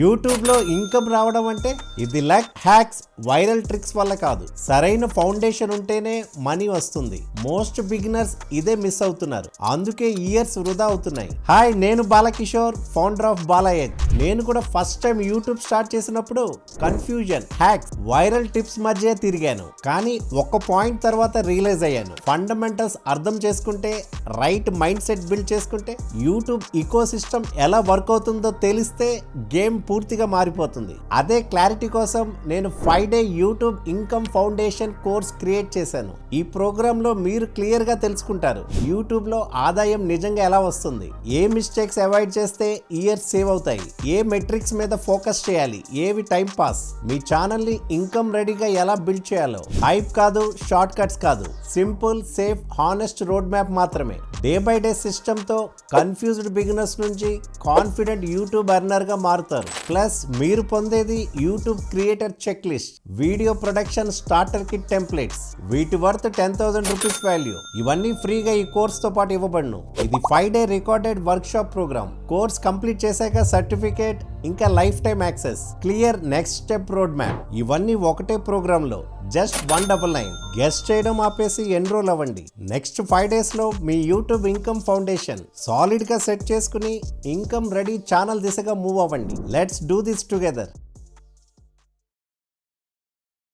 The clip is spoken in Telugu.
యూట్యూబ్లో ఇన్కమ్ రావడం అంటే ఇది లక్, హ్యాక్స్, వైరల్ ట్రిక్స్ వల్ల కాదు. సరైన ఫౌండేషన్ ఉంటేనే మనీ వస్తుంది. మోస్ట్ బిగినర్స్ ఇదే మిస్ అవుతున్నారు. అందుకే ఇయర్స్ వృధా అవుతున్నాయి. హాయ్, నేను బాలకిషోర్, ఫౌండర్ ఆఫ్ బాలయేజ్. నేను కూడా ఫస్ట్ టైం యూట్యూబ్ స్టార్ట్ చేసినప్పుడు కన్ఫ్యూజన్, హ్యాక్స్, వైరల్ టిప్స్ మధ్య తిరిగాను. కానీ ఒక్క పాయింట్ తర్వాత రియలైజ్ అయ్యాను. ఫండమెంటల్స్ అర్థం చేసుకుంటే, రైట్ మైండ్ సెట్ బిల్డ్ చేసుకుంటే, యూట్యూబ్ ఈకో సిస్టమ్ ఎలా వర్క్ అవుతుందో తెలిస్తే గేమ్ పూర్తిగా మారిపోతుంది. అదే క్లారిటీ కోసం నేను 5-day YouTube income foundation course create చేశాను. ఈ ప్రోగ్రామ్ లో మీరు క్లియర్ గా తెలుసుకుంటారు యూట్యూబ్ లో ఆదాయం నిజంగా ఎలా వస్తుంది, ఏ మిస్టేక్స్ అవాయిడ్ చేస్తే ఇయర్స్ సేవ్ అవుతాయి, ఏ మెట్రిక్స్ మీద ఫోకస్ చేయాలి, ఏవి టైం పాస్, మీ ఛానల్ ని ఇన్కమ్ రెడీగా ఎలా బిల్డ్ చేయాలో. హైప్ కాదు, షార్ట్ కట్స్ కాదు, simple, safe, honest road map మాత్రమే. డే బై డే సిస్టమ్ తో కన్ఫ్యూజ్డ్ బిగినర్స్ నుంచి కాన్ఫిడెంట్ యూట్యూబ్ ఎర్నర్ గా మారుతారు. ప్లస్ మీరు పొందేది YouTube creator check list, video production starter kit templates, వీటి వర్త్ 10,000 రూపీస్ వాల్యూ. ఇవన్నీ ఫ్రీగా ఈ కోర్స్ తో పాటు ఇవ్వబడును. ఇది 5-day recorded workshop program. Course complete చేశాక సర్టిఫికేట్, ఇంకా lifetime access, clear next step road map. ఇవన్నీ ఒకటే ప్రోగ్రామ్ లో జస్ట్ 199. గెస్ట్ చేయడం ఆపేసి ఎన్రోల్ అవ్వండి. నెక్స్ట్ 5 days లో మీ యూట్యూబ్ ఇన్కమ్ ఫౌండేషన్ సాలిడ్ గా సెట్ చేసుకుని ఇన్కమ్ రెడీ ఛానల్ దిశగా మూవ్ అవ్వండి. Let's do this together.